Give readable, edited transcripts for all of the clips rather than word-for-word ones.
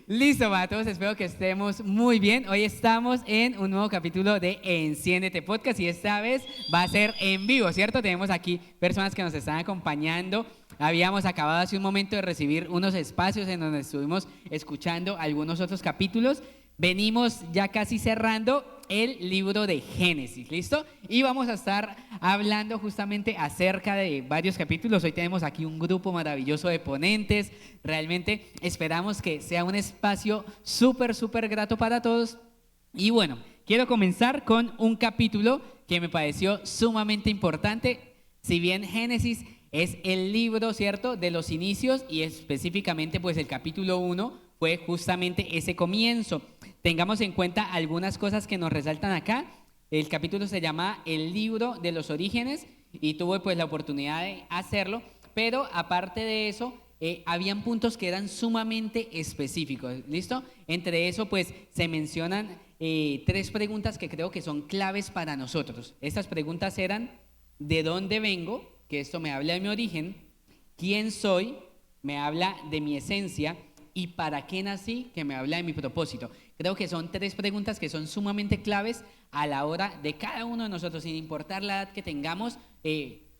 Listo, para todos, espero que estemos muy bien. Hoy estamos en un nuevo capítulo de Enciéndete Podcast y esta vez va a ser en vivo, ¿cierto? Tenemos aquí personas que nos están acompañando. Habíamos acabado hace un momento de recibir unos espacios en donde estuvimos escuchando algunos otros capítulos. Venimos ya casi cerrando el libro de Génesis, ¿listo? Y vamos a estar hablando justamente acerca de varios capítulos. Hoy tenemos aquí un grupo maravilloso de ponentes. Realmente esperamos que sea un espacio súper grato para todos. Y bueno, quiero comenzar con un capítulo que me pareció sumamente importante. Si bien Génesis es el libro, ¿cierto?, de los inicios y específicamente pues el capítulo 1 fue justamente ese comienzo. Tengamos en cuenta algunas cosas que nos resaltan acá. El capítulo se llama El libro de los orígenes y tuve pues la oportunidad de hacerlo, pero aparte de eso, habían puntos que eran sumamente específicos, ¿listo? Entre eso pues se mencionan tres preguntas que creo que son claves para nosotros. Estas preguntas eran: ¿de dónde vengo? Que esto me habla de mi origen. ¿Quién soy? Me habla de mi esencia. ¿Y para qué nací? Que me habla de mi propósito. Creo que son tres preguntas que son sumamente claves a la hora de cada uno de nosotros, sin importar la edad que tengamos,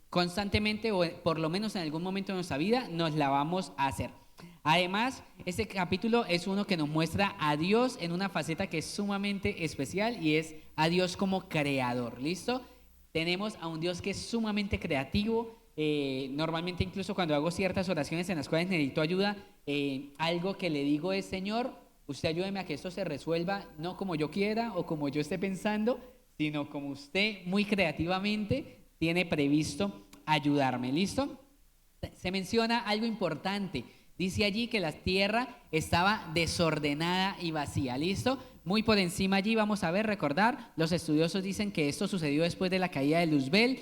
constantemente o por lo menos en algún momento de nuestra vida nos la vamos a hacer. Además, este capítulo es uno que nos muestra a Dios en una faceta que es sumamente especial y es a Dios como creador, ¿listo? Tenemos a un Dios que es sumamente creativo. Normalmente incluso cuando hago ciertas oraciones en las cuales necesito ayuda, algo que le digo es: Señor, usted ayúdeme a que esto se resuelva no como yo quiera o como yo esté pensando, sino como usted muy creativamente tiene previsto ayudarme. ¿Listo? Se menciona algo importante. Dice allí que la tierra estaba desordenada y vacía. ¿Listo? Muy por encima allí vamos a ver, recordar, los estudiosos dicen que esto sucedió después de la caída de Luzbel.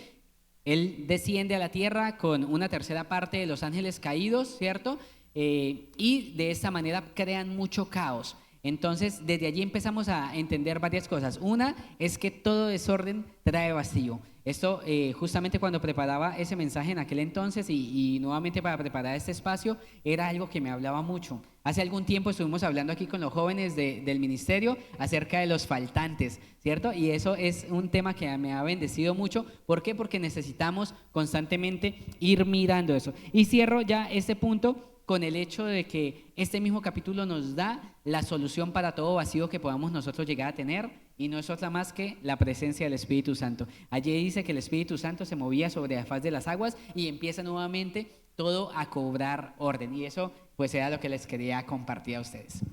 Él desciende a la tierra con una tercera parte de los ángeles caídos, ¿cierto? Y de esta manera crean mucho caos. Entonces, desde allí empezamos a entender varias cosas. Una es que todo desorden trae vacío. Esto, justamente cuando preparaba ese mensaje en aquel entonces y nuevamente para preparar este espacio, era algo que me hablaba mucho. Hace algún tiempo estuvimos hablando aquí con los jóvenes del ministerio acerca de los faltantes, ¿cierto? Y eso es un tema que me ha bendecido mucho. ¿Por qué? Porque necesitamos constantemente ir mirando eso. Y cierro ya este punto con el hecho de que este mismo capítulo nos da la solución para todo vacío que podamos nosotros llegar a tener, y no es otra más que la presencia del Espíritu Santo. Allí dice que el Espíritu Santo se movía sobre la faz de las aguas y empieza nuevamente todo a cobrar orden, y eso pues era lo que les quería compartir a ustedes.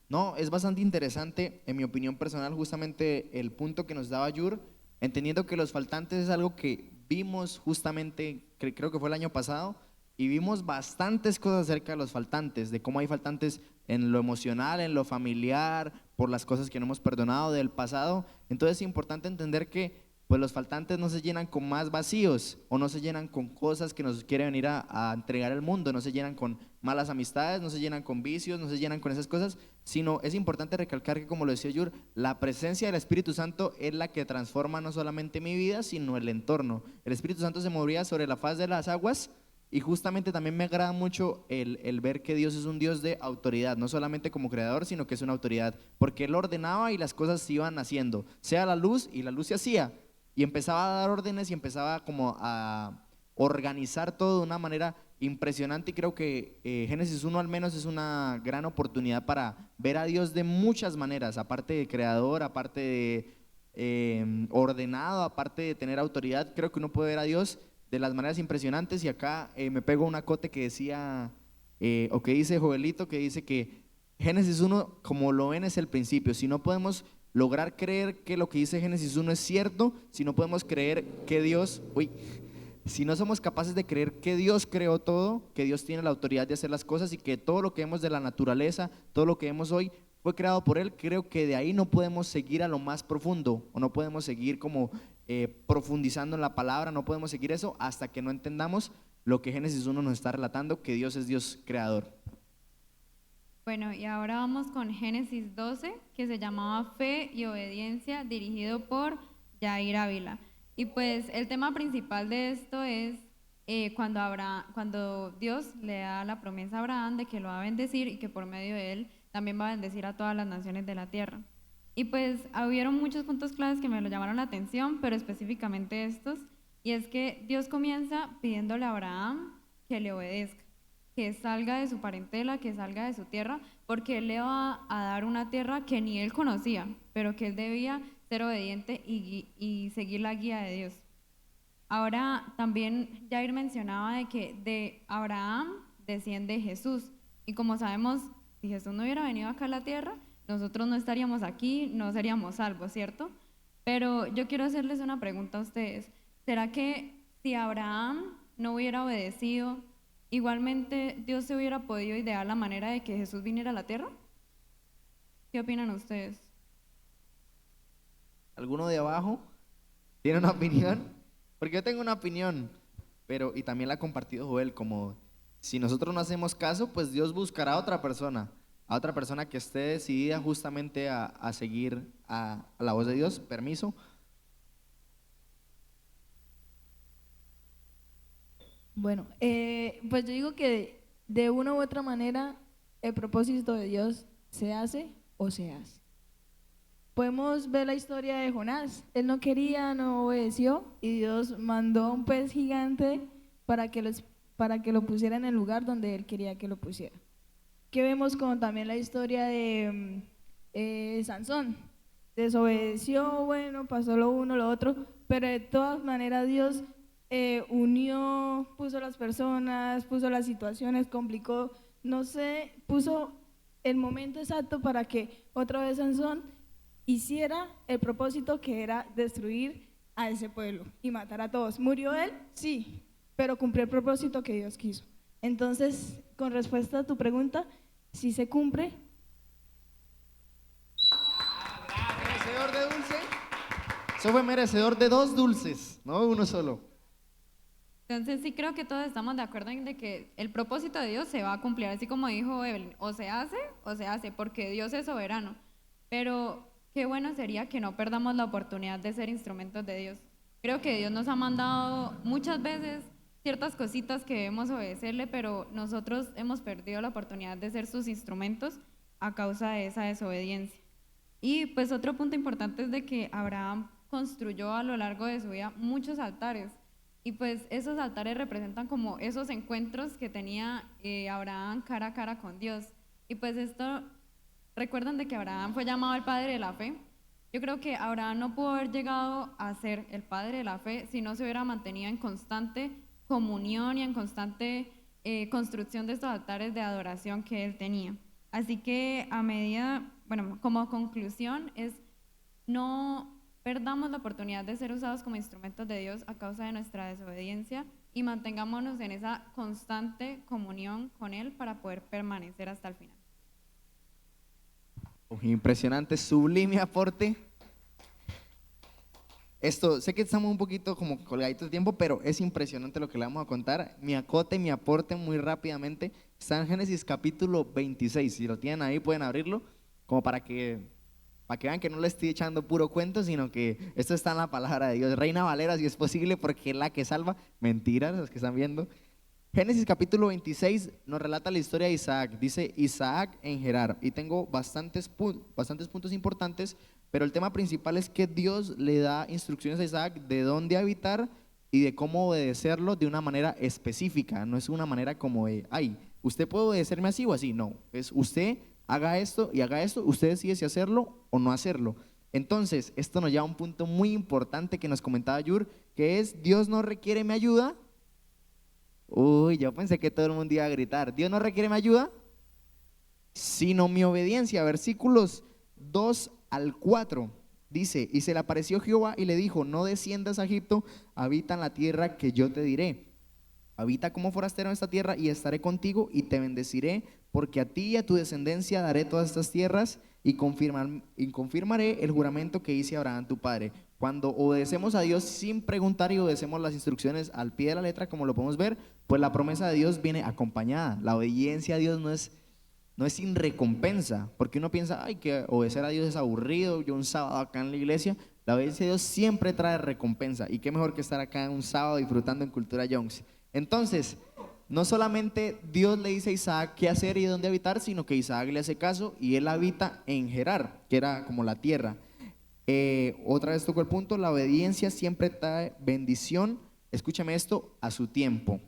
No, es bastante interesante, en mi opinión personal, justamente el punto que nos daba Yur, entendiendo que los faltantes es algo que vimos justamente, creo que fue el año pasado, y vimos bastantes cosas acerca de los faltantes, de cómo hay faltantes en lo emocional, en lo familiar, por las cosas que no hemos perdonado del pasado. Entonces es importante entender que pues los faltantes no se llenan con más vacíos o no se llenan con cosas que nos quiere venir a entregar el mundo, no se llenan con malas amistades, no se llenan con vicios, no se llenan con esas cosas, sino es importante recalcar que, como lo decía Yur, la presencia del Espíritu Santo es la que transforma no solamente mi vida, sino el entorno. El Espíritu Santo se movía sobre la faz de las aguas. Y justamente también me agrada mucho el ver que Dios es un Dios de autoridad, no solamente como creador, sino que es una autoridad, porque Él ordenaba y las cosas se iban haciendo, sea la luz y la luz se hacía, y empezaba a dar órdenes y empezaba como a organizar todo de una manera impresionante. Y creo que Génesis 1 al menos es una gran oportunidad para ver a Dios de muchas maneras, aparte de creador, aparte de ordenado, aparte de tener autoridad. Creo que uno puede ver a Dios de las maneras impresionantes. Y acá me pego un acote que decía, o que dice Joelito, que dice que Génesis 1, como lo ven, es el principio. Si no podemos lograr creer que lo que dice Génesis 1 es cierto, si no podemos creer que Dios, si no somos capaces de creer que Dios creó todo, que Dios tiene la autoridad de hacer las cosas y que todo lo que vemos de la naturaleza, todo lo que vemos hoy fue creado por Él, creo que de ahí no podemos seguir a lo más profundo, o no podemos seguir como profundizando en la palabra, no podemos seguir eso hasta que no entendamos lo que Génesis 1 nos está relatando, que Dios es Dios creador. Bueno, y ahora vamos con Génesis 12, que se llamaba Fe y Obediencia, dirigido por Yair Ávila. Y pues el tema principal de esto es cuando Dios le da la promesa a Abraham de que lo va a bendecir y que por medio de él también va a bendecir a todas las naciones de la tierra. Y pues hubieron muchos puntos claves que me lo llamaron la atención, pero específicamente estos, y es que Dios comienza pidiéndole a Abraham que le obedezca, que salga de su parentela, que salga de su tierra, porque él le va a dar una tierra que ni él conocía, pero que él debía ser obediente y seguir la guía de Dios. Ahora también Jair mencionaba de que de Abraham desciende Jesús, y como sabemos, si Jesús no hubiera venido acá a la tierra, nosotros no estaríamos aquí, no seríamos salvos, ¿cierto? Pero yo quiero hacerles una pregunta a ustedes. ¿Será que si Abraham no hubiera obedecido, igualmente Dios se hubiera podido idear la manera de que Jesús viniera a la tierra? ¿Qué opinan ustedes? ¿Alguno de abajo tiene una opinión? Porque yo tengo una opinión, pero y también la ha compartido Joel, como si nosotros no hacemos caso, pues Dios buscará a otra persona que esté decidida justamente a seguir a la voz de Dios. Permiso. Bueno, pues yo digo que de una u otra manera el propósito de Dios se hace o se hace. Podemos ver la historia de Jonás. Él no quería, no obedeció y Dios mandó a un pez gigante para que lo pusiera en el lugar donde él quería que lo pusiera. Que vemos como también la historia de Sansón. Desobedeció, bueno, pasó lo uno, lo otro, pero de todas maneras Dios unió, puso las personas, puso las situaciones, complicó, no sé, puso el momento exacto para que otra vez Sansón hiciera el propósito que era destruir a ese pueblo y matar a todos. ¿Murió él? Sí, pero cumplió el propósito que Dios quiso. Entonces, con respuesta a tu pregunta, si se cumple. ¿Merecedor de dulce? Eso fue merecedor de 2 dulces, no uno solo. Entonces sí creo que todos estamos de acuerdo en de que el propósito de Dios se va a cumplir, así como dijo Evelyn, o se hace, porque Dios es soberano. Pero qué bueno sería que no perdamos la oportunidad de ser instrumentos de Dios. Creo que Dios nos ha mandado muchas veces ciertas cositas que debemos obedecerle, pero nosotros hemos perdido la oportunidad de ser sus instrumentos a causa de esa desobediencia. Y pues otro punto importante es de que Abraham construyó a lo largo de su vida muchos altares. Y pues esos altares representan como esos encuentros que tenía Abraham cara a cara con Dios. Y pues esto, recuerdan de que Abraham fue llamado el padre de la fe. Yo creo que Abraham no pudo haber llegado a ser el padre de la fe si no se hubiera mantenido en constante comunión y en constante construcción de estos altares de adoración que él tenía. Así que a medida, bueno, como conclusión es no perdamos la oportunidad de ser usados como instrumentos de Dios a causa de nuestra desobediencia y mantengámonos en esa constante comunión con Él para poder permanecer hasta el final. Impresionante, sublime aporte. Esto, sé que estamos un poquito como colgaditos de tiempo, pero es impresionante lo que le vamos a contar. Mi acote, mi aporte muy rápidamente está en Génesis capítulo 26. Si lo tienen ahí pueden abrirlo, como para que vean que no le estoy echando puro cuento, sino que esto está en la palabra de Dios. Reina Valera, si es posible, porque es la que salva. Mentiras, los que están viendo. Génesis capítulo 26 nos relata la historia de Isaac. Dice Isaac en Gerar. Y tengo bastantes puntos importantes, pero el tema principal es que Dios le da instrucciones a Isaac de dónde habitar y de cómo obedecerlo de una manera específica. No es una manera como de, ay, usted puede obedecerme así o así. No, es usted haga esto y haga esto. Usted decide si hacerlo o no hacerlo. Entonces, esto nos lleva a un punto muy importante que nos comentaba Yur, que es Dios no requiere mi ayuda. Uy, yo pensé que todo el mundo iba a gritar. Dios no requiere mi ayuda, sino mi obediencia. Versículos 2 al 4 dice: y se le apareció Jehová y le dijo: no desciendas a Egipto, habita en la tierra que yo te diré. Habita como forastero en esta tierra y estaré contigo y te bendeciré, porque a ti y a tu descendencia daré todas estas tierras y confirmaré el juramento que hice a Abraham tu padre. Cuando obedecemos a Dios sin preguntar y obedecemos las instrucciones al pie de la letra, como lo podemos ver, pues la promesa de Dios viene acompañada. La obediencia a Dios no es sin recompensa, porque uno piensa, ay, que obedecer a Dios es aburrido, yo un sábado acá en la iglesia. La obediencia a Dios siempre trae recompensa, y qué mejor que estar acá un sábado disfrutando en Cultura Jones. Entonces, no solamente Dios le dice a Isaac qué hacer y dónde habitar, sino que Isaac le hace caso y él habita en Gerar, que era como la tierra. Otra vez tocó el punto, la obediencia siempre trae bendición, escúchame esto, a su tiempo.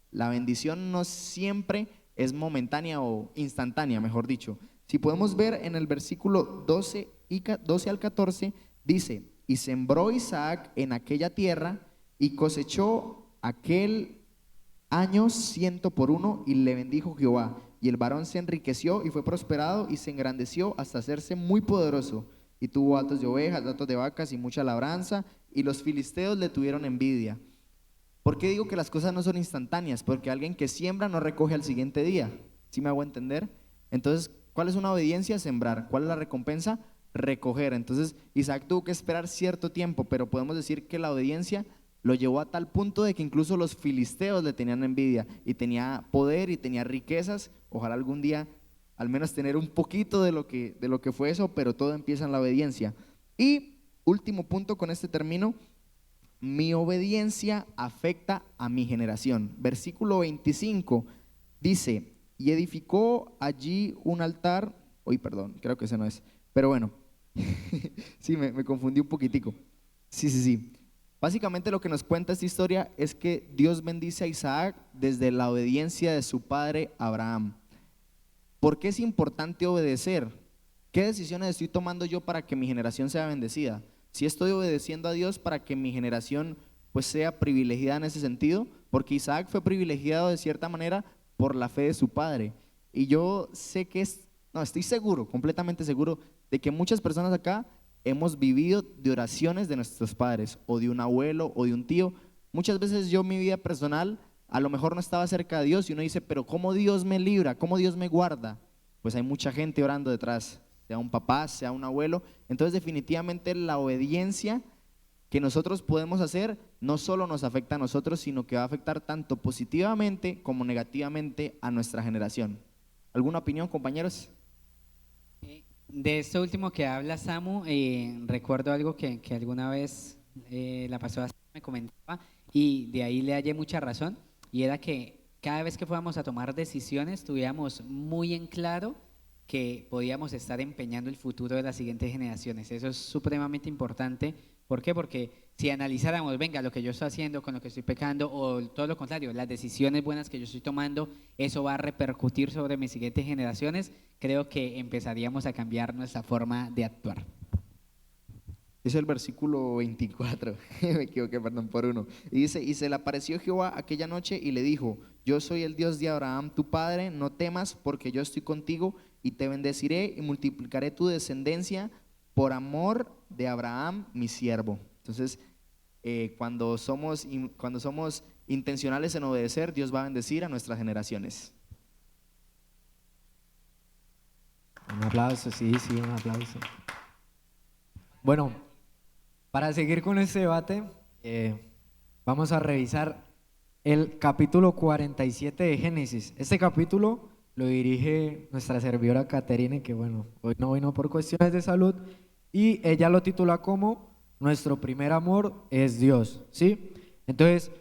La bendición no siempre es momentánea o instantánea, mejor dicho. Si podemos ver en el versículo 12 al 14, dice, y sembró Isaac en aquella tierra y cosechó aquel año 100 por 1 y le bendijo Jehová. Y el varón se enriqueció y fue prosperado y se engrandeció hasta hacerse muy poderoso. Y tuvo hatos de ovejas, hatos de vacas y mucha labranza, y los filisteos le tuvieron envidia. ¿Por qué digo que las cosas no son instantáneas? Porque alguien que siembra no recoge al siguiente día. ¿Sí me hago entender? Entonces, ¿cuál es una obediencia? Sembrar. ¿Cuál es la recompensa? Recoger. Entonces, Isaac tuvo que esperar cierto tiempo, pero podemos decir que la obediencia lo llevó a tal punto de que incluso los filisteos le tenían envidia y tenía poder y tenía riquezas. Ojalá algún día al menos tener un poquito de lo que fue eso, pero todo empieza en la obediencia. Y último punto, con este término, mi obediencia afecta a mi generación. Versículo 25 dice, y edificó allí un altar, perdón, creo que ese no es, pero bueno, sí, me confundí un poquitico. Sí. Básicamente lo que nos cuenta esta historia es que Dios bendice a Isaac desde la obediencia de su padre Abraham. ¿Por qué es importante obedecer? ¿Qué decisiones estoy tomando yo para que mi generación sea bendecida? Si estoy obedeciendo a Dios para que mi generación pues sea privilegiada en ese sentido, porque Isaac fue privilegiado de cierta manera por la fe de su padre. Y yo sé que estoy seguro, completamente seguro, de que muchas personas acá hemos vivido de oraciones de nuestros padres, o de un abuelo, o de un tío. Muchas veces yo en mi vida personal a lo mejor no estaba cerca de Dios y uno dice, pero ¿cómo Dios me libra? ¿Cómo Dios me guarda? Pues hay mucha gente orando detrás, sea un papá, sea un abuelo. Entonces definitivamente la obediencia que nosotros podemos hacer no solo nos afecta a nosotros, sino que va a afectar tanto positivamente como negativamente a nuestra generación. ¿Alguna opinión, compañeros? De esto último que habla Samu, recuerdo algo que alguna vez la pastora me comentaba y de ahí le hallé mucha razón, y era que cada vez que fuéramos a tomar decisiones tuviéramos muy en claro que podíamos estar empeñando el futuro de las siguientes generaciones. Eso es supremamente importante. ¿Por qué? Porque si analizáramos, venga, lo que yo estoy haciendo, con lo que estoy pecando, o todo lo contrario, las decisiones buenas que yo estoy tomando, eso va a repercutir sobre mis siguientes generaciones, creo que empezaríamos a cambiar nuestra forma de actuar. Es el versículo 24, me equivoqué, perdón, por uno. Y dice, y se le apareció Jehová aquella noche y le dijo, yo soy el Dios de Abraham tu padre, no temas porque yo estoy contigo y te bendeciré y multiplicaré tu descendencia por amor de Abraham mi siervo. Entonces, cuando somos intencionales en obedecer, Dios va a bendecir a nuestras generaciones. Un aplauso, sí, un aplauso. Bueno, para seguir con este debate, vamos a revisar el capítulo 47 de Génesis. Este capítulo lo dirige nuestra servidora Caterine, que bueno, hoy no vino por cuestiones de salud, y ella lo titula como Nuestro primer amor es Dios, ¿sí? Entonces,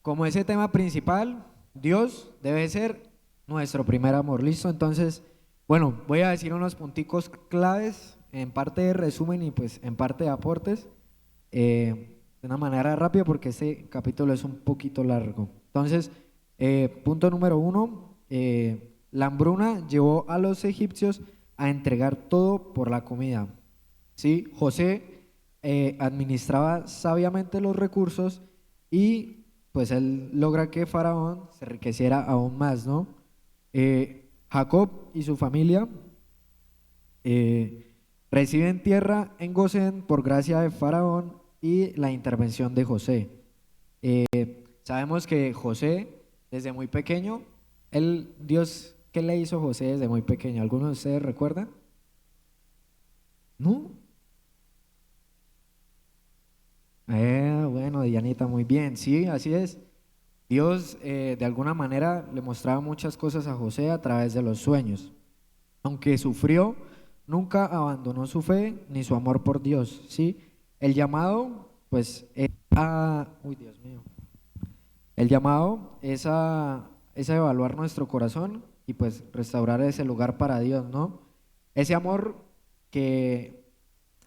como ese tema principal, Dios debe ser nuestro primer amor, ¿listo? Entonces, bueno, voy a decir unos punticos claves en parte de resumen y pues en parte de aportes, de una manera rápida porque este capítulo es un poquito largo. Entonces, punto número 1, la hambruna llevó a los egipcios a entregar todo por la comida, ¿sí? José administraba sabiamente los recursos y pues él logra que Faraón se enriqueciera aún más, ¿no? Jacob y su familia reciben tierra en Gosén por gracia de Faraón y la intervención de José. Sabemos que José, desde muy pequeño, Dios, ¿qué le hizo José desde muy pequeño? ¿Alguno de ustedes recuerda? ¿No? Bueno, Dianita, muy bien, sí, así es. Dios de alguna manera le mostraba muchas cosas a José a través de los sueños. Aunque sufrió, nunca abandonó su fe ni su amor por Dios, ¿sí? El llamado, pues, Dios mío. El llamado es a es a evaluar nuestro corazón y pues restaurar ese lugar para Dios, ¿no? Ese amor que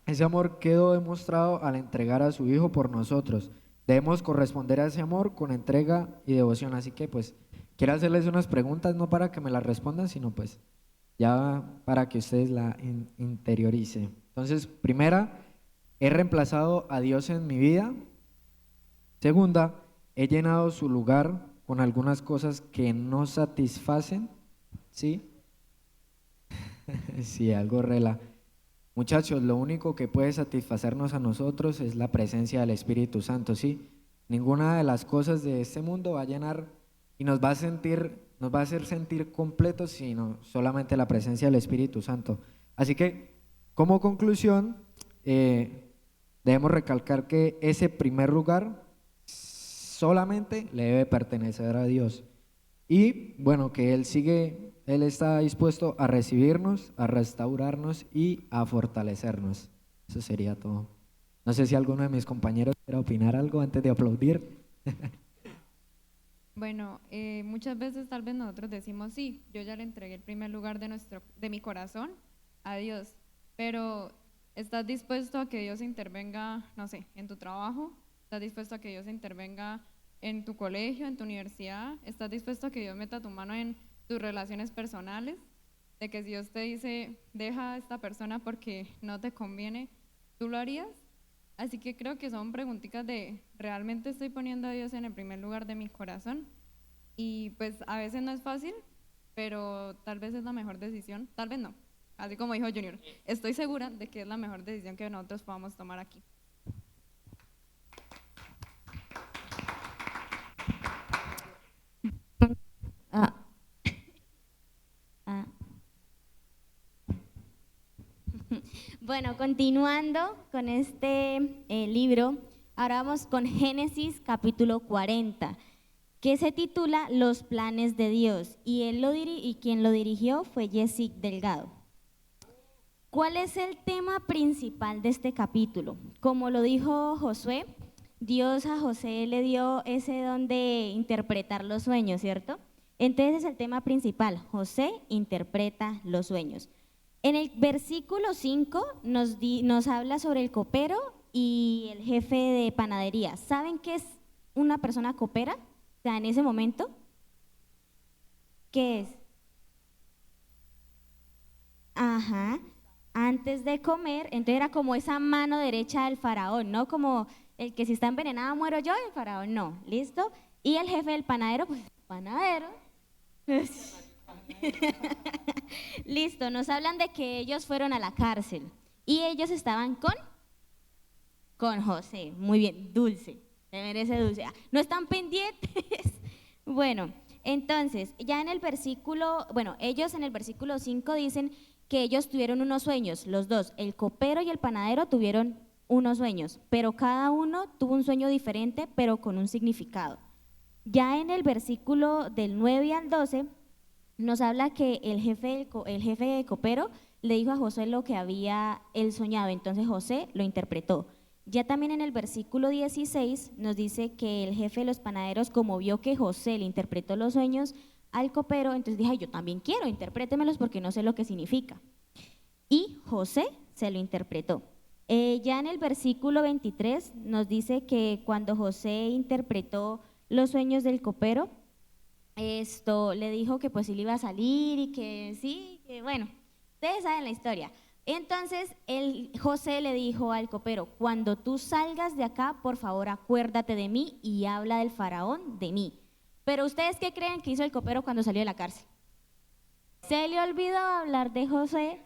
Ese amor quedó demostrado al entregar a su Hijo por nosotros. Debemos corresponder a ese amor con entrega y devoción. Así que pues quiero hacerles unas preguntas, no para que me las respondan, sino pues ya para que ustedes la interioricen. Entonces, primera, ¿he reemplazado a Dios en mi vida? Segunda, ¿he llenado su lugar con algunas cosas que no satisfacen? ¿Sí? Sí, algo rela. Muchachos, lo único que puede satisfacernos a nosotros es la presencia del Espíritu Santo, ¿sí? Ninguna de las cosas de este mundo va a llenar y nos va a hacer sentir completos, sino solamente la presencia del Espíritu Santo. Así que, como conclusión, debemos recalcar que ese primer lugar solamente le debe pertenecer a Dios. Y bueno, que Él está dispuesto a recibirnos, a restaurarnos y a fortalecernos. Eso sería todo. No sé si alguno de mis compañeros quiere opinar algo antes de aplaudir. Bueno, muchas veces tal vez nosotros decimos, sí, yo ya le entregué el primer lugar de mi corazón a Dios, pero ¿estás dispuesto a que Dios intervenga, no sé, en tu trabajo? ¿Estás dispuesto a que Dios intervenga en tu colegio, en tu universidad? ¿Estás dispuesto a que Dios meta tu mano en tus relaciones personales? De que si Dios te dice, deja a esta persona porque no te conviene, ¿tú lo harías? Así que creo que son preguntitas de, ¿realmente estoy poniendo a Dios en el primer lugar de mi corazón? Y pues a veces no es fácil, pero tal vez es la mejor decisión, tal vez no. Así como dijo Junior, estoy segura de que es la mejor decisión que nosotros podamos tomar aquí. Ah, ah. Bueno, continuando con este libro, ahora vamos con Génesis capítulo 40, que se titula Los planes de Dios, y quien lo dirigió fue Jessic Delgado. ¿Cuál es el tema principal de este capítulo? Como lo dijo Josué, Dios a José le dio ese don de interpretar los sueños, ¿cierto? Entonces es el tema principal, José interpreta los sueños. En el versículo 5 nos habla sobre el copero y el jefe de panadería. ¿Saben qué es una persona copera? O sea, en ese momento, ¿qué es? Ajá, antes de comer, entonces era como esa mano derecha del faraón, ¿no? Como el que si está envenenado muero yo, el faraón no, ¿listo? Y el jefe del panadero, pues panadero. Listo, nos hablan de que ellos fueron a la cárcel y ellos estaban con José. Muy bien, dulce, se merece dulce. No están pendientes. Bueno, entonces, ya en el versículo, ellos en el versículo 5 dicen que ellos tuvieron unos sueños, los dos, el copero y el panadero tuvieron unos sueños, pero cada uno tuvo un sueño diferente, pero con un significado. Ya en el versículo del 9 al 12 nos habla que el jefe de copero le dijo a José lo que había él soñado, entonces José lo interpretó. Ya también en el versículo 16 nos dice que el jefe de los panaderos, como vio que José le interpretó los sueños al copero, entonces dijo, yo también quiero, interprétemelos porque no sé lo que significa. Y José se lo interpretó. Ya en el versículo 23 nos dice que cuando José interpretó los sueños del copero, esto le dijo que pues él iba a salir y que sí, que bueno, ustedes saben la historia. Entonces José le dijo al copero, cuando tú salgas de acá, por favor acuérdate de mí y habla del faraón de mí. Pero ¿ustedes qué creen que hizo el copero cuando salió de la cárcel? Se le olvidó hablar de José,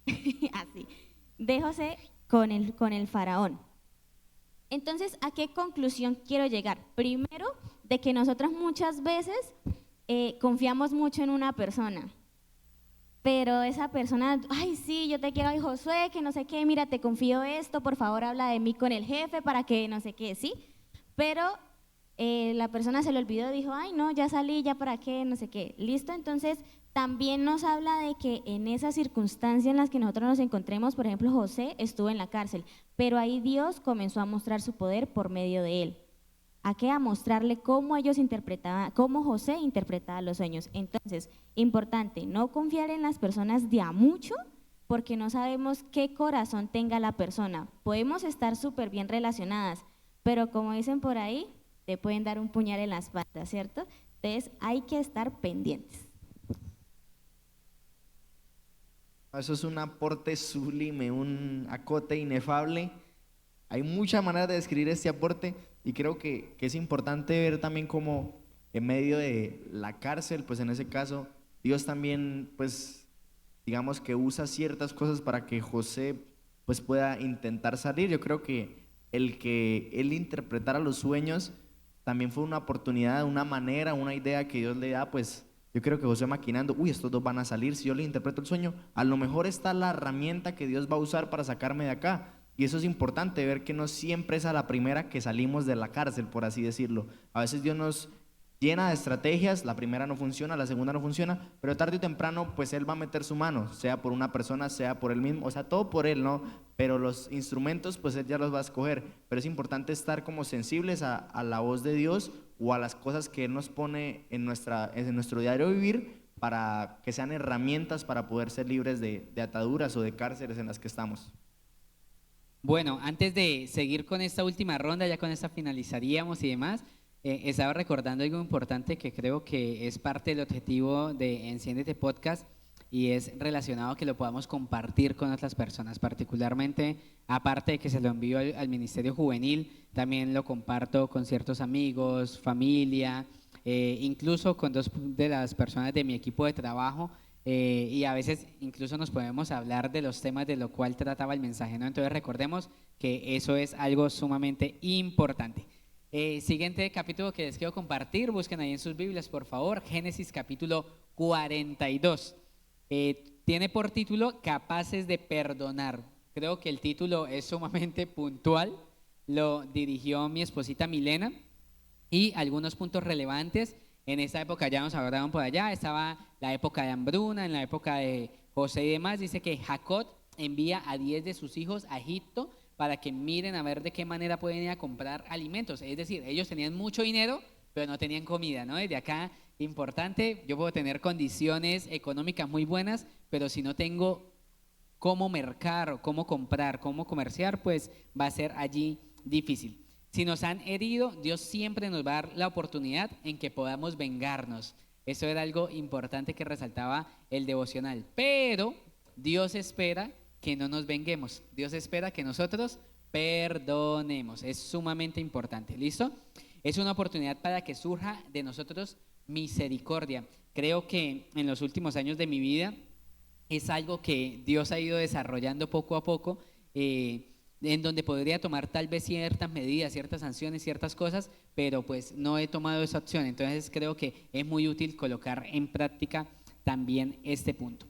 así, de José con el faraón. Entonces, ¿a qué conclusión quiero llegar? Primero, de que nosotros muchas veces confiamos mucho en una persona, pero esa persona, ay sí, yo te quiero, ay Josué, que no sé qué, mira, te confío esto, por favor habla de mí con el jefe para que no sé qué, ¿sí? Pero la persona se le olvidó, dijo, ay no, ya salí, ya para qué, no sé qué, ¿listo? Entonces, también nos habla de que en esas circunstancias en las que nosotros nos encontremos, por ejemplo, José estuvo en la cárcel, pero ahí Dios comenzó a mostrar su poder por medio de él. ¿A qué? A mostrarle cómo ellos interpretaban, cómo José interpretaba los sueños. Entonces, importante, no confiar en las personas de a mucho, porque no sabemos qué corazón tenga la persona. Podemos estar súper bien relacionadas, pero como dicen por ahí, te pueden dar un puñal en la espalda, ¿cierto? Entonces, hay que estar pendientes. Eso es un aporte sublime, un acote inefable. Hay muchas maneras de describir este aporte y creo que es importante ver también cómo en medio de la cárcel, pues en ese caso, Dios también, pues digamos que usa ciertas cosas para que José pues pueda intentar salir. Yo creo que el que él interpretara los sueños también fue una oportunidad, una manera, una idea que Dios le da, pues yo creo que José maquinando, uy, estos dos van a salir, si yo le interpreto el sueño, a lo mejor está la herramienta que Dios va a usar para sacarme de acá. Y eso es importante, ver que no siempre es a la primera que salimos de la cárcel, por así decirlo. A veces Dios nos llena de estrategias, la primera no funciona, la segunda no funciona, pero tarde o temprano pues Él va a meter su mano, sea por una persona, sea por Él mismo, o sea, todo por Él, ¿no? Pero los instrumentos pues Él ya los va a escoger, pero es importante estar como sensibles a la voz de Dios o a las cosas que Él nos pone en nuestro diario vivir para que sean herramientas para poder ser libres de ataduras o de cárceles en las que estamos. Bueno, antes de seguir con esta última ronda, ya con esta finalizaríamos y demás, estaba recordando algo importante que creo que es parte del objetivo de Enciéndete Podcast y es relacionado a que lo podamos compartir con otras personas, particularmente, aparte de que se lo envío al Ministerio Juvenil, también lo comparto con ciertos amigos, familia, incluso con dos de las personas de mi equipo de trabajo. Y a veces incluso nos podemos hablar de los temas de lo cual trataba el mensaje, ¿no? Entonces recordemos que eso es algo sumamente importante. Siguiente capítulo que les quiero compartir, busquen ahí en sus Biblias, por favor, Génesis capítulo 42. Tiene por título Capaces de perdonar. Creo que el título es sumamente puntual, lo dirigió mi esposita Milena y algunos puntos relevantes. En esa época ya nos hablaban por allá, estaba la época de hambruna, en la época de José y demás, dice que Jacob envía a 10 de sus hijos a Egipto para que miren a ver de qué manera pueden ir a comprar alimentos. Es decir, ellos tenían mucho dinero, pero no tenían comida, ¿no? Desde acá, importante, yo puedo tener condiciones económicas muy buenas, pero si no tengo cómo mercar, o cómo comprar, cómo comerciar, pues va a ser allí difícil. Si nos han herido, Dios siempre nos va a dar la oportunidad en que podamos vengarnos. Eso era algo importante que resaltaba el devocional. Pero Dios espera que no nos venguemos. Dios espera que nosotros perdonemos. Es sumamente importante. ¿Listo? Es una oportunidad para que surja de nosotros misericordia. Creo que en los últimos años de mi vida es algo que Dios ha ido desarrollando poco a poco. En donde podría tomar tal vez ciertas medidas, ciertas sanciones, ciertas cosas, pero pues no he tomado esa opción. Entonces creo que es muy útil colocar en práctica también este punto.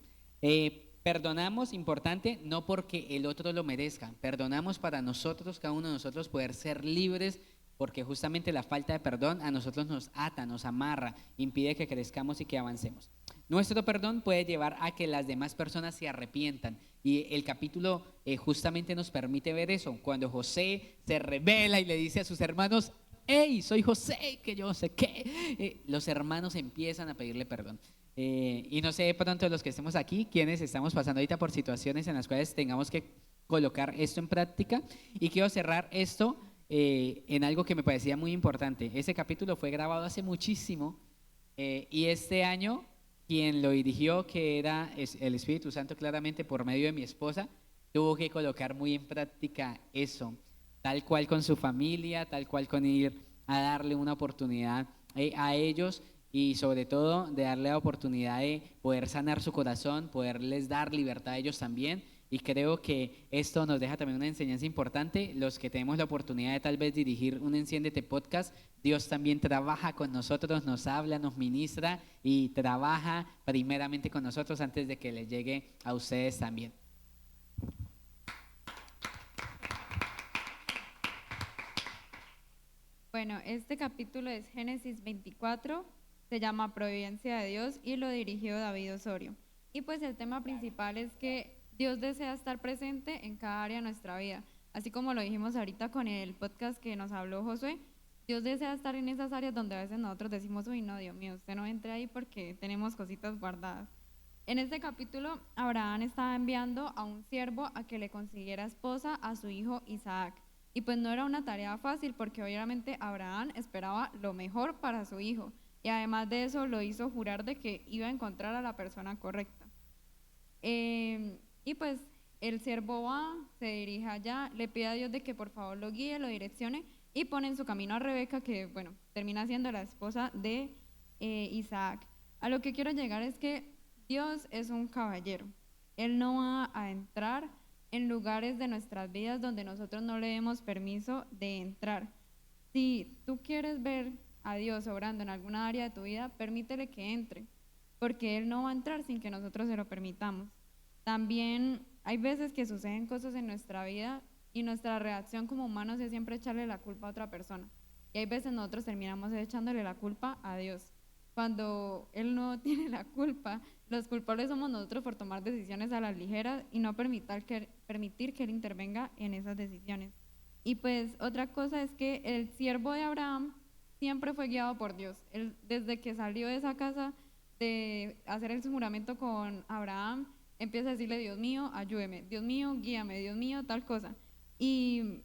Perdonamos, importante, no porque el otro lo merezca, perdonamos para nosotros, cada uno de nosotros poder ser libres, porque justamente la falta de perdón a nosotros nos ata, nos amarra, impide que crezcamos y que avancemos. Nuestro perdón puede llevar a que las demás personas se arrepientan y el capítulo justamente nos permite ver eso. Cuando José se revela y le dice a sus hermanos, hey, soy José, que yo sé qué, los hermanos empiezan a pedirle perdón. Y no sé de pronto los que estemos aquí, quienes estamos pasando ahorita por situaciones en las cuales tengamos que colocar esto en práctica. Y quiero cerrar esto en algo que me parecía muy importante. Ese capítulo fue grabado hace muchísimo y este año quien lo dirigió, que era el Espíritu Santo claramente por medio de mi esposa, tuvo que colocar muy en práctica eso, tal cual con su familia, tal cual con ir a darle una oportunidad a ellos y sobre todo de darle la oportunidad de poder sanar su corazón, poderles dar libertad a ellos también. Y creo que esto nos deja también una enseñanza importante. Los que tenemos la oportunidad de tal vez dirigir un Enciéndete Podcast, Dios también trabaja con nosotros, nos habla, nos ministra y trabaja primeramente con nosotros antes de que les llegue a ustedes también. Bueno, este capítulo es Génesis 24, se llama Providencia de Dios y lo dirigió David Osorio. Y pues el tema principal es que Dios desea estar presente en cada área de nuestra vida. Así como lo dijimos ahorita con el podcast que nos habló Josué, Dios desea estar en esas áreas donde a veces nosotros decimos, uy, no, Dios mío, usted no entre ahí porque tenemos cositas guardadas. En este capítulo, Abraham estaba enviando a un siervo a que le consiguiera esposa a su hijo Isaac. Y pues no era una tarea fácil porque obviamente Abraham esperaba lo mejor para su hijo. Y además de eso lo hizo jurar de que iba a encontrar a la persona correcta. Y pues el siervo va, se dirige allá, le pide a Dios de que por favor lo guíe, lo direccione y pone en su camino a Rebeca, que bueno, termina siendo la esposa de Isaac. A lo que quiero llegar es que Dios es un caballero. Él no va a entrar en lugares de nuestras vidas donde nosotros no le demos permiso de entrar. Si tú quieres ver a Dios obrando en alguna área de tu vida, permítele que entre, porque Él no va a entrar sin que nosotros se lo permitamos. También hay veces que suceden cosas en nuestra vida y nuestra reacción como humanos es siempre echarle la culpa a otra persona. Y hay veces nosotros terminamos echándole la culpa a Dios, cuando Él no tiene la culpa. Los culpables somos nosotros por tomar decisiones a la ligera y no permitir que Él intervenga en esas decisiones. Y pues otra cosa es que el siervo de Abraham siempre fue guiado por Dios. Él, desde que salió de esa casa de hacer el juramento con Abraham, empieza a decirle, Dios mío, ayúdeme, Dios mío, guíame, Dios mío, tal cosa. Y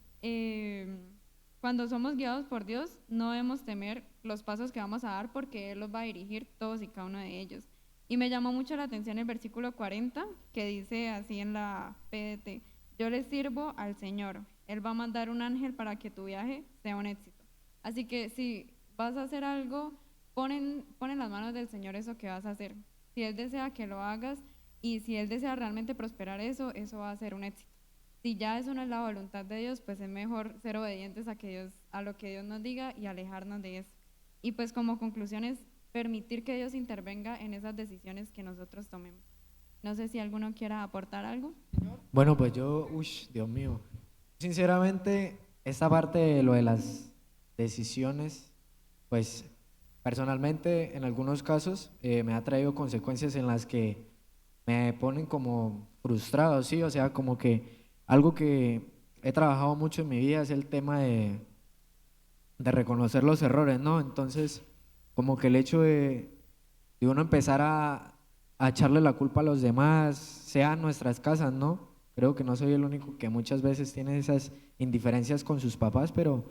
cuando somos guiados por Dios, no debemos temer los pasos que vamos a dar porque Él los va a dirigir todos y cada uno de ellos. Y me llamó mucho la atención el versículo 40, que dice así en la PDT, yo le sirvo al Señor, Él va a mandar un ángel para que tu viaje sea un éxito. Así que si vas a hacer algo, pon en las manos del Señor eso que vas a hacer. Si Él desea que lo hagas y si Él desea realmente prosperar eso va a ser un éxito. Si ya eso no es la voluntad de Dios, pues es mejor ser obedientes a lo que Dios nos diga y alejarnos de eso. Y pues como conclusión es permitir que Dios intervenga en esas decisiones que nosotros tomemos. No sé si alguno quiera aportar algo. Bueno, pues yo, Dios mío, sinceramente, esta parte de lo de las decisiones, pues personalmente en algunos casos me ha traído consecuencias en las que me ponen como frustrado, sí, o sea, como que algo que he trabajado mucho en mi vida es el tema de reconocer los errores, ¿no? Entonces, como que el hecho de uno empezar a echarle la culpa a los demás, sea en nuestras casas, ¿no? Creo que no soy el único que muchas veces tiene esas indiferencias con sus papás, pero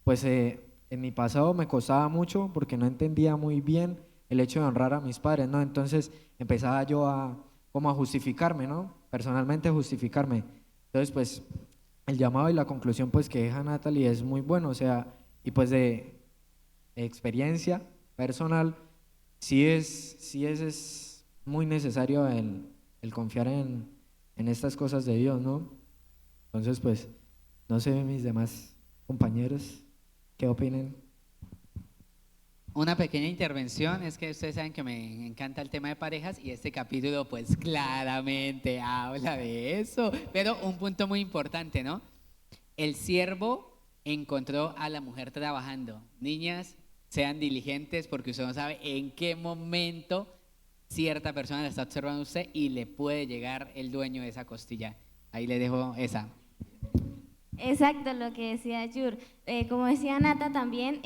pues en mi pasado me costaba mucho porque no entendía muy bien el hecho de honrar a mis padres, ¿no? Entonces empezaba yo como a justificarme, ¿no? Personalmente justificarme. Entonces, pues el llamado y la conclusión pues que deja Natalie es muy bueno, o sea, y pues de experiencia personal, sí es muy necesario el confiar en estas cosas de Dios, ¿no? Entonces, pues, no sé mis demás compañeros, ¿qué opinen? Una pequeña intervención, es que ustedes saben que me encanta el tema de parejas y este capítulo pues claramente habla de eso, pero un punto muy importante, ¿no? El siervo encontró a la mujer trabajando. Niñas, sean diligentes porque usted no sabe en qué momento cierta persona la está observando a usted y le puede llegar el dueño de esa costilla. Ahí le dejo esa. Exacto, lo que decía Yur. Como decía Nata también,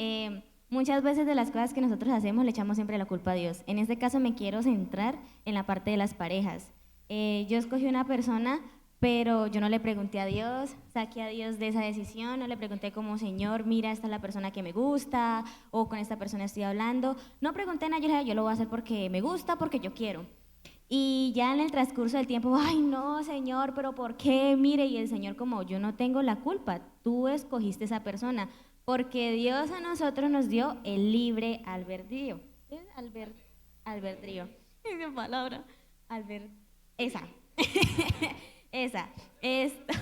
muchas veces de las cosas que nosotros hacemos le echamos siempre la culpa a Dios. En este caso me quiero centrar en la parte de las parejas. Yo escogí una persona, pero yo no le pregunté a Dios, saqué a Dios de esa decisión, no le pregunté como, Señor, mira, esta es la persona que me gusta, o con esta persona estoy hablando. No pregunté nada, yo dije, yo lo voy a hacer porque me gusta, porque yo quiero. Y ya en el transcurso del tiempo, ay no, Señor, pero ¿por qué? Mire, y el Señor como, yo no tengo la culpa, tú escogiste esa persona, porque Dios a nosotros nos dio el libre albedrío. ¿Sí? Albedrío. Esa palabra. Esa. Esa. Esto.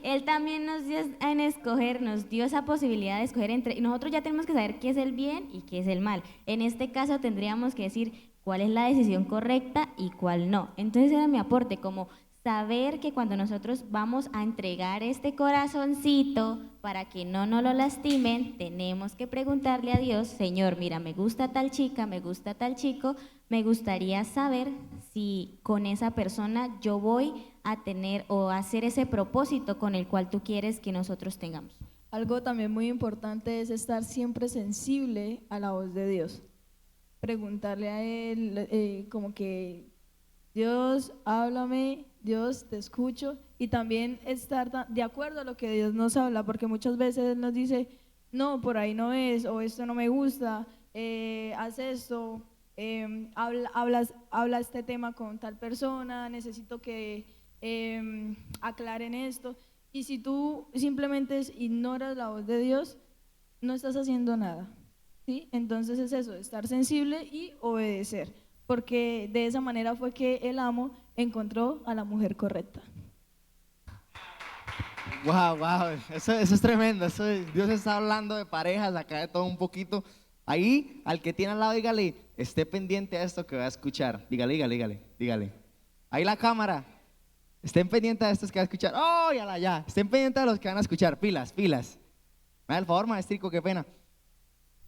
Él también nos dio en escoger, nos dio esa posibilidad de escoger entre. Nosotros ya tenemos que saber qué es el bien y qué es el mal. En este caso tendríamos que decir cuál es la decisión correcta y cuál no. Entonces era mi aporte, como saber que cuando nosotros vamos a entregar este corazoncito para que no nos lo lastimen, tenemos que preguntarle a Dios, Señor, mira, me gusta tal chica, me gusta tal chico, me gustaría saber si con esa persona yo voy a tener o a hacer ese propósito con el cual tú quieres que nosotros tengamos. algo también muy importante es estar siempre sensible a la voz de Dios. Preguntarle a Él, como que Dios, háblame, Dios, te escucho, y también estar de acuerdo a lo que Dios nos habla, porque muchas veces Él nos dice, no, por ahí no es, o esto no me gusta, haz esto, habla este tema con tal persona, necesito que aclaren esto. Y si tú simplemente ignoras la voz de Dios, no estás haciendo nada, ¿sí? Entonces es eso, estar sensible y obedecer, porque de esa manera fue que el amo encontró a la mujer correcta. Wow, wow, eso es tremendo. Dios está hablando de parejas, acá de todo un poquito. Ahí, al que tiene al lado, dígale, esté pendiente a esto que va a escuchar. Dígale. Ahí la cámara, estén pendientes a estos que va a escuchar. Oh, ya. Estén pendientes a los que van a escuchar. Pilas. Me da el favor, maestrico, qué pena.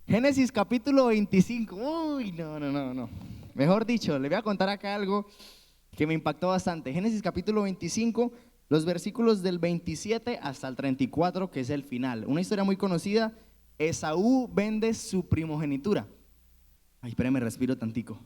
Génesis capítulo 25. Uy, no. Mejor dicho, le voy a contar acá algo que me impactó bastante. Génesis capítulo 25, los versículos del 27 hasta el 34, que es el final. Una historia muy conocida. Esaú vende su primogenitura. Ay, espérame, respiro tantico.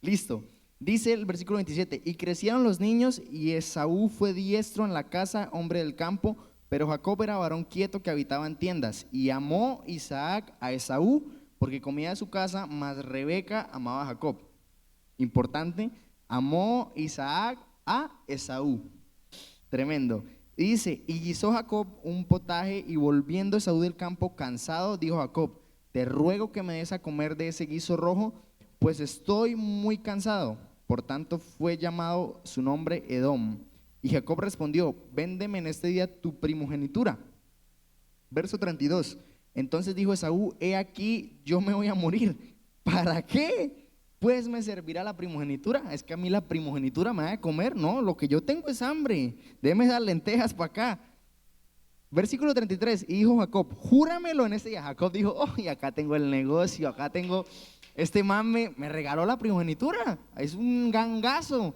Listo. Dice el versículo 27, y crecieron los niños, y Esaú fue diestro en la casa, hombre del campo, pero Jacob era varón quieto que habitaba en tiendas. Y amó Isaac a Esaú, porque comía de su casa, mas Rebeca amaba a Jacob. Importante, amó Isaac a Esaú. Tremendo. Y dice, y guisó Jacob un potaje, y volviendo Esaú del campo cansado, dijo Jacob, te ruego que me des a comer de ese guiso rojo, pues estoy muy cansado. Por tanto fue llamado su nombre Edom. Y Jacob respondió, véndeme en este día tu primogenitura. Verso 32. Entonces dijo Esaú, he aquí, yo me voy a morir. ¿Para qué? Pues me servirá la primogenitura. Es que a mí la primogenitura me va a comer. No, lo que yo tengo es hambre. Déme dar lentejas para acá. Versículo 33. Y dijo Jacob, júramelo en este día. Jacob dijo, oh, y acá tengo el negocio, acá tengo, este man me regaló la primogenitura. Es un gangazo,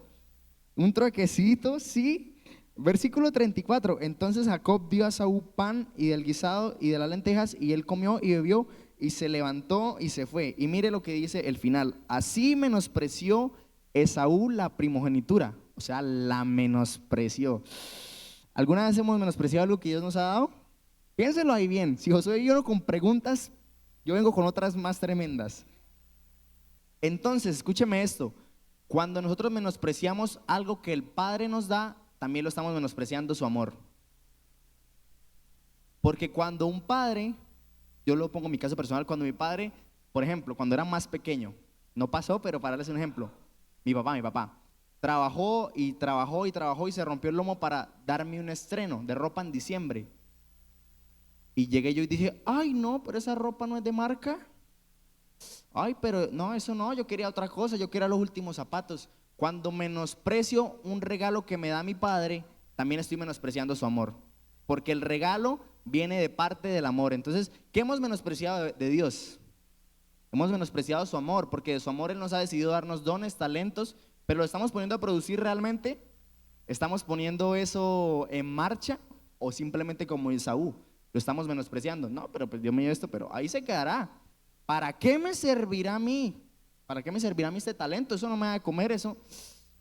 un truequecito, sí. Versículo 34. Entonces Jacob dio a Esaú pan y del guisado y de las lentejas, y él comió y bebió, y se levantó y se fue. Y mire lo que dice el final. Así menospreció Esaú la primogenitura. O sea, la menospreció. ¿Alguna vez hemos menospreciado algo que Dios nos ha dado? Piénselo ahí bien. Si Josué y yo no con preguntas, yo vengo con otras más tremendas. Entonces, escúcheme esto. Cuando nosotros menospreciamos algo que el Padre nos da, también lo estamos menospreciando su amor. Porque cuando un padre, yo lo pongo en mi caso personal, cuando mi padre, por ejemplo, cuando era más pequeño, no pasó, pero para darles un ejemplo, mi papá, trabajó y se rompió el lomo para darme un estreno de ropa en diciembre. Y llegué yo y dije, ay no, pero esa ropa no es de marca. Ay, pero no, eso no, yo quería otra cosa, yo quería los últimos zapatos. Cuando menosprecio un regalo que me da mi padre, también estoy menospreciando su amor. Porque el regalo viene de parte del amor. Entonces, ¿qué hemos menospreciado de Dios? Hemos menospreciado su amor, porque de su amor Él nos ha decidido darnos dones, talentos, pero ¿lo estamos poniendo a producir realmente? ¿Estamos poniendo eso en marcha? ¿O simplemente como Esaú, lo estamos menospreciando? No, pero pues Dios me dio esto, pero ahí se quedará. ¿Para qué me servirá a mí? ¿Para qué me servirá a mí este talento? Eso no me va a comer, eso.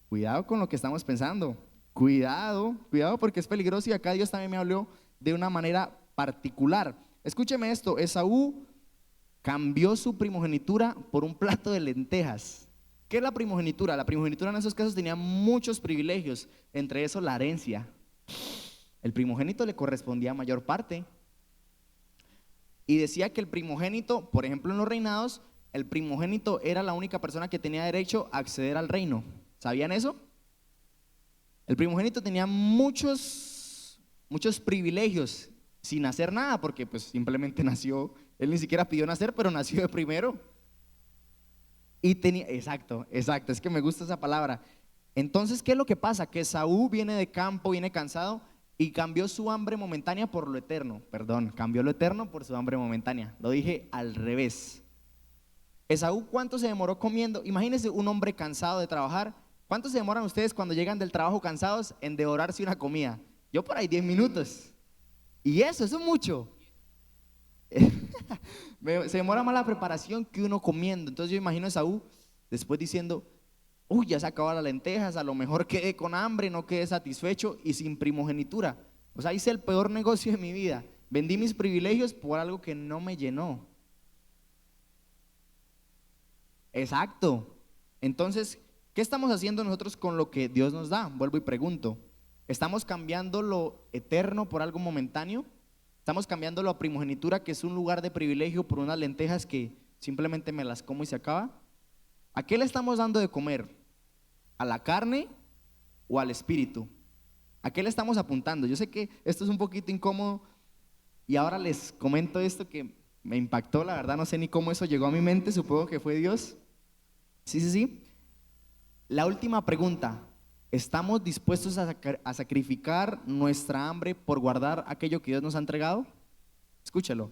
Cuidado con lo que estamos pensando. Cuidado porque es peligroso, y acá Dios también me habló de una manera particular. Escúcheme esto, Esaú cambió su primogenitura por un plato de lentejas. ¿Qué es la primogenitura? La primogenitura en esos casos tenía muchos privilegios, entre esos la herencia. El primogénito le correspondía a mayor parte. Y decía que el primogénito, por ejemplo en los reinados, el primogénito era la única persona que tenía derecho a acceder al reino. ¿Sabían eso? El primogénito tenía muchos privilegios sin hacer nada, porque pues simplemente nació. Él ni siquiera pidió nacer, pero nació de primero. Y tenía, exacto, es que me gusta esa palabra. Entonces, ¿qué es lo que pasa? Que Esaú viene de campo, viene cansado, y cambió su hambre momentánea por lo eterno. Perdón, cambió lo eterno por su hambre momentánea. Lo dije al revés. Esaú, ¿cuánto se demoró comiendo? Imagínense un hombre cansado de trabajar. ¿Cuánto se demoran ustedes cuando llegan del trabajo cansados en devorarse una comida? Yo por ahí 10 minutos. Y eso es mucho. Se demora más la preparación que uno comiendo. Entonces yo imagino a Esaú después diciendo, uy, ya se acabaron las lentejas, a lo mejor quedé con hambre, no quedé satisfecho y sin primogenitura. O sea, hice el peor negocio de mi vida. Vendí mis privilegios por algo que no me llenó. Exacto. Entonces, ¿qué estamos haciendo nosotros con lo que Dios nos da? Vuelvo y pregunto. ¿Estamos cambiando lo eterno por algo momentáneo? ¿Estamos cambiando la primogenitura, que es un lugar de privilegio, por unas lentejas que simplemente me las como y se acaba? ¿A qué le estamos dando de comer? ¿A la carne o al espíritu? ¿A qué le estamos apuntando? Yo sé que esto es un poquito incómodo y ahora les comento esto que me impactó, la verdad no sé ni cómo eso llegó a mi mente, supongo que fue Dios. Sí. La última pregunta, ¿estamos dispuestos a sacrificar nuestra hambre por guardar aquello que Dios nos ha entregado? Escúchalo.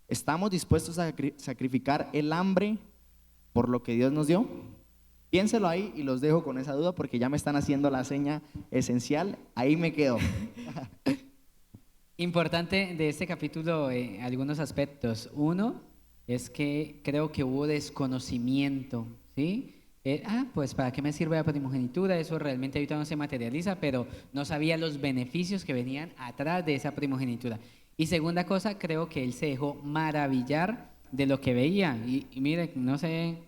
¿Estamos dispuestos a sacrificar el hambre por lo que Dios nos dio? Piénselo ahí y los dejo con esa duda porque ya me están haciendo la seña esencial. Ahí me quedo. Importante de este capítulo, algunos aspectos. Uno es que creo que hubo desconocimiento, ¿sí? Pues ¿para qué me sirve la primogenitura? Eso realmente ahorita no se materializa, pero no sabía los beneficios que venían atrás de esa primogenitura. Y segunda cosa, creo que él se dejó maravillar de lo que veía. Y mire, no sé,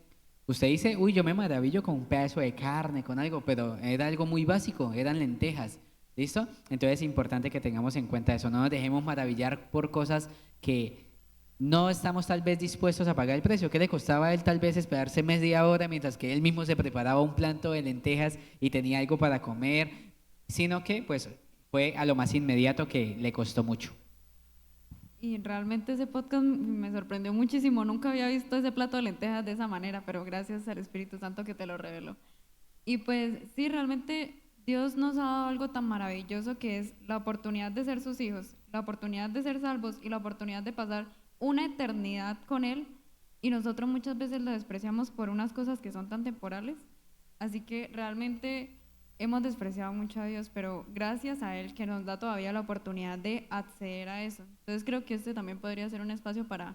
usted dice, uy, yo me maravillo con un pedazo de carne, con algo, pero era algo muy básico, eran lentejas. ¿Listo? Entonces es importante que tengamos en cuenta eso, no nos dejemos maravillar por cosas que no estamos tal vez dispuestos a pagar el precio. ¿Qué le costaba a él tal vez esperarse media hora mientras que él mismo se preparaba un plato de lentejas y tenía algo para comer? Sino que pues fue a lo más inmediato que le costó mucho. Y realmente ese podcast me sorprendió muchísimo. Nunca había visto ese plato de lentejas de esa manera, pero gracias al Espíritu Santo que te lo reveló. Y pues sí, realmente Dios nos ha dado algo tan maravilloso que es la oportunidad de ser sus hijos, la oportunidad de ser salvos y la oportunidad de pasar una eternidad con Él. Y nosotros muchas veces lo despreciamos por unas cosas que son tan temporales. Así que realmente hemos despreciado mucho a Dios, pero gracias a Él que nos da todavía la oportunidad de acceder a eso. Entonces creo que este también podría ser un espacio para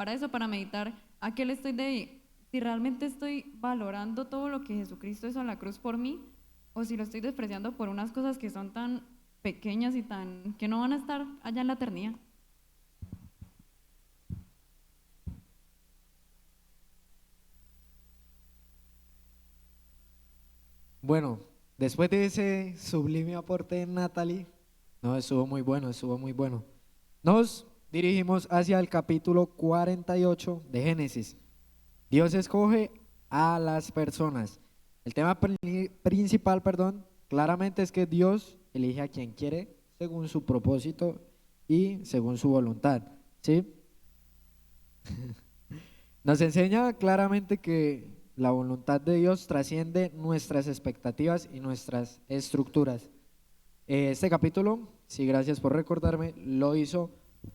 eso, para meditar a qué le estoy de, si realmente estoy valorando todo lo que Jesucristo hizo en la cruz por mí, o si lo estoy despreciando por unas cosas que son tan pequeñas y tan que no van a estar allá en la eternidad. Bueno, después de ese sublime aporte de Natalie, no, estuvo muy bueno, Nos dirigimos hacia el capítulo 48 de Génesis. Dios escoge a las personas. El tema principal, claramente es que Dios elige a quien quiere según su propósito y según su voluntad, ¿sí? Nos enseña claramente que la voluntad de Dios trasciende nuestras expectativas y nuestras estructuras. Este capítulo, sí, gracias por recordarme, lo hizo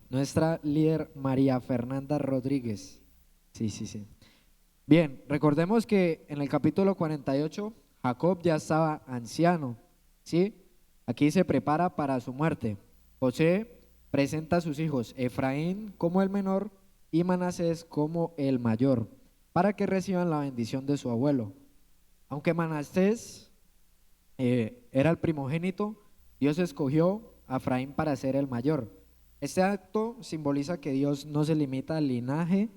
nuestra líder María Fernanda Rodríguez. Sí. Bien, recordemos que en el capítulo 48 Jacob ya estaba anciano, ¿sí? Aquí se prepara para su muerte. José presenta a sus hijos, Efraín como el menor y Manasés como el mayor, para que reciban la bendición de su abuelo. Aunque Manasés era el primogénito, Dios escogió a Efraín para ser el mayor. Este acto simboliza que Dios no se limita al linaje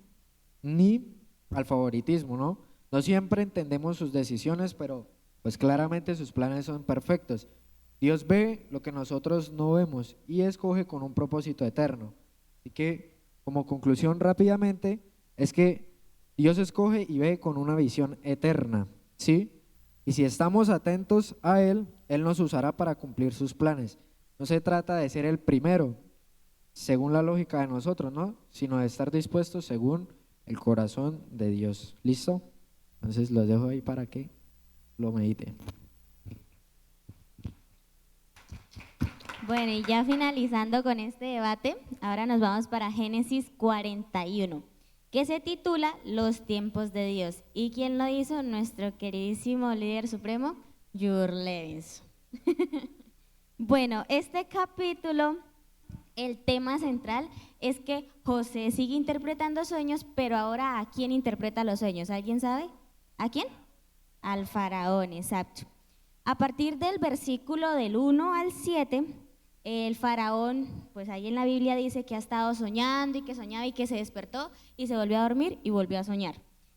ni al favoritismo, ¿no? No siempre entendemos sus decisiones, pero pues claramente sus planes son perfectos. Dios ve lo que nosotros no vemos y escoge con un propósito eterno. Así que, como conclusión rápidamente, es que Dios escoge y ve con una visión eterna, ¿sí? Y si estamos atentos a Él, Él nos usará para cumplir sus planes. No se trata de ser el primero, según la lógica de nosotros, ¿no? Sino de estar dispuestos según el corazón de Dios. ¿Listo? Entonces los dejo ahí para que lo mediten. Bueno, y ya finalizando con este debate, ahora nos vamos para Génesis 41, que se titula Los tiempos de Dios. ¿Y quién lo hizo? Nuestro queridísimo líder supremo, Jur Levinson. Bueno, este capítulo el tema central es que José sigue interpretando sueños, pero ahora ¿a quién interpreta los sueños? ¿Alguien sabe? ¿A quién? Al faraón, exacto. A partir del versículo del 1 al 7, el faraón, pues ahí en la Biblia dice que ha estado soñando y que soñaba y que se despertó y se volvió a dormir y volvió a soñar.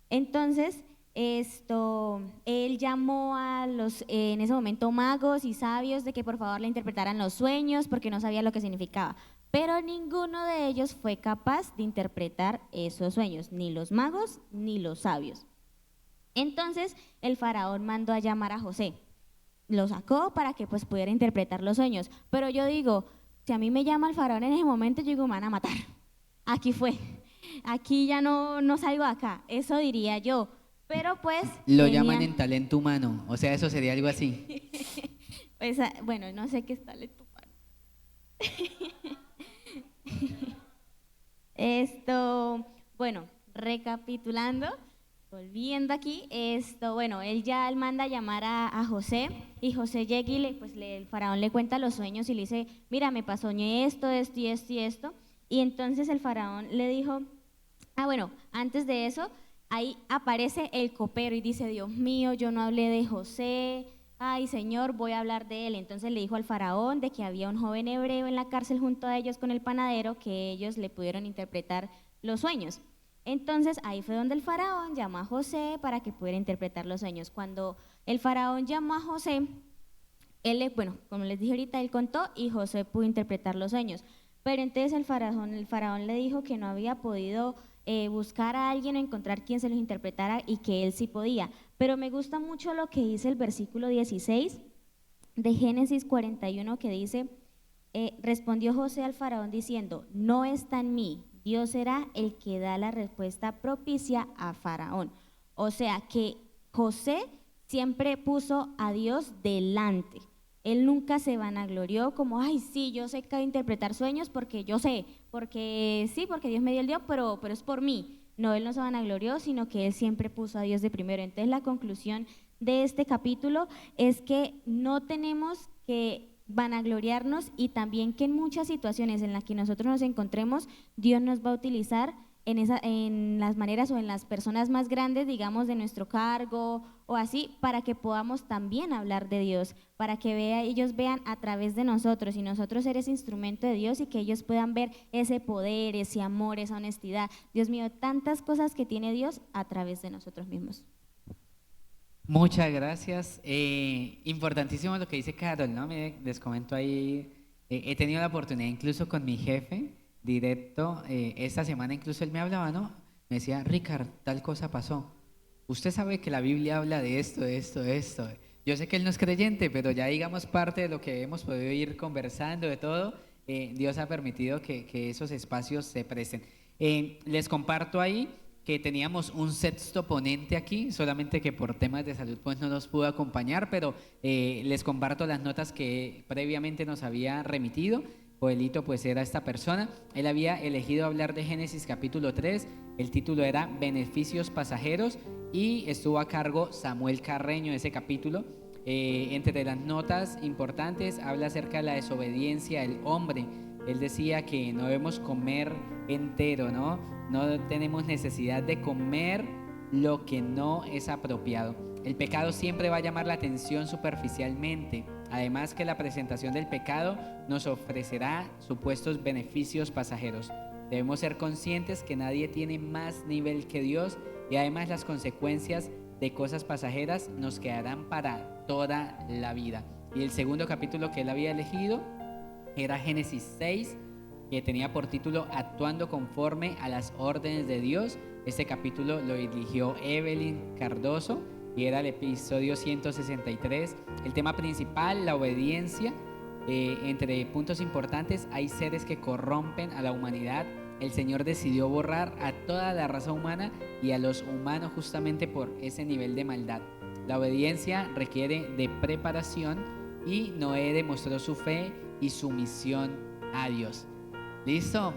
Entonces, él llamó a los, en ese momento, magos y sabios de que por favor le interpretaran los sueños porque no sabía lo que significaba. Pero ninguno de ellos fue capaz de interpretar esos sueños, ni los magos ni los sabios. Entonces, el faraón mandó a llamar a José. Lo sacó para que pues pudiera interpretar los sueños. Pero yo digo, si a mí me llama el faraón en ese momento, yo digo, me van a matar. Aquí fue. Aquí ya no salgo de acá. Eso diría yo. Pero pues... Lo llaman en talento humano, o sea, eso sería algo así. Bueno, no sé qué es talento humano. Bueno, recapitulando, volviendo aquí, bueno, él manda a llamar a José y José llega y el faraón le cuenta los sueños y le dice, mira, soñé esto y esto y esto. Y entonces el faraón le dijo, bueno, antes de eso, ahí aparece el copero y dice, Dios mío, yo no hablé de José, ay Señor, voy a hablar de él. Entonces le dijo al faraón de que había un joven hebreo en la cárcel junto a ellos con el panadero, que ellos le pudieron interpretar los sueños. Entonces ahí fue donde el faraón llamó a José para que pudiera interpretar los sueños. Cuando el faraón llamó a José, como les dije ahorita, él contó y José pudo interpretar los sueños. Pero entonces el faraón le dijo que no había podido buscar a alguien o encontrar quien se los interpretara y que él sí podía. Pero me gusta mucho lo que dice el versículo 16 de Génesis 41, que dice, respondió José al faraón diciendo, no está en mí, Dios será el que da la respuesta propicia a faraón. O sea que José siempre puso a Dios delante. Él nunca se vanaglorió como, ay, sí, yo sé que interpretar sueños porque yo sé, porque sí, porque Dios me dio el Dios, pero es por mí. No, él no se vanaglorió, sino que él siempre puso a Dios de primero. Entonces la conclusión de este capítulo es que no tenemos que vanagloriarnos y también que en muchas situaciones en las que nosotros nos encontremos, Dios nos va a utilizar en las maneras o en las personas más grandes, digamos, de nuestro cargo o así, para que podamos también hablar de Dios, para que ellos vean a través de nosotros y nosotros ser ese instrumento de Dios y que ellos puedan ver ese poder, ese amor, esa honestidad. Dios mío, tantas cosas que tiene Dios a través de nosotros mismos. Muchas gracias. Importantísimo lo que dice Carol, ¿no? Les comento ahí, he tenido la oportunidad incluso con mi jefe directo, esta semana incluso él me hablaba, ¿no? Me decía, Ricard, tal cosa pasó. Usted sabe que la Biblia habla de esto, de esto, de esto. Yo sé que él no es creyente, pero ya digamos parte de lo que hemos podido ir conversando, de todo, Dios ha permitido que esos espacios se presten. Les comparto ahí que teníamos un sexto ponente aquí, solamente que por temas de salud pues no nos pudo acompañar, pero les comparto las notas que previamente nos había remitido. Joelito pues era esta persona, él había elegido hablar de Génesis capítulo 3, el título era Beneficios Pasajeros y estuvo a cargo Samuel Carreño ese capítulo. Entre las notas importantes habla acerca de la desobediencia del hombre. Él decía que no debemos comer entero, ¿no? No tenemos necesidad de comer lo que no es apropiado. El pecado siempre va a llamar la atención superficialmente. Además que la presentación del pecado nos ofrecerá supuestos beneficios pasajeros. Debemos ser conscientes que nadie tiene más nivel que Dios y además las consecuencias de cosas pasajeras nos quedarán para toda la vida. Y el segundo capítulo que él había elegido era Génesis 6, que tenía por título Actuando conforme a las órdenes de Dios. Este capítulo lo dirigió Evelyn Cardoso y era el episodio 163. El tema principal, la obediencia. Entre puntos importantes, hay seres que corrompen a la humanidad. El Señor decidió borrar a toda la raza humana y a los humanos justamente por ese nivel de maldad. La obediencia requiere de preparación y Noé demostró su fe y sumisión a Dios. ¿Listo?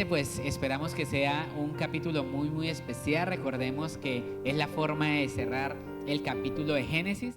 Pues esperamos que sea un capítulo muy muy especial. Recordemos que es la forma de cerrar el capítulo de Génesis.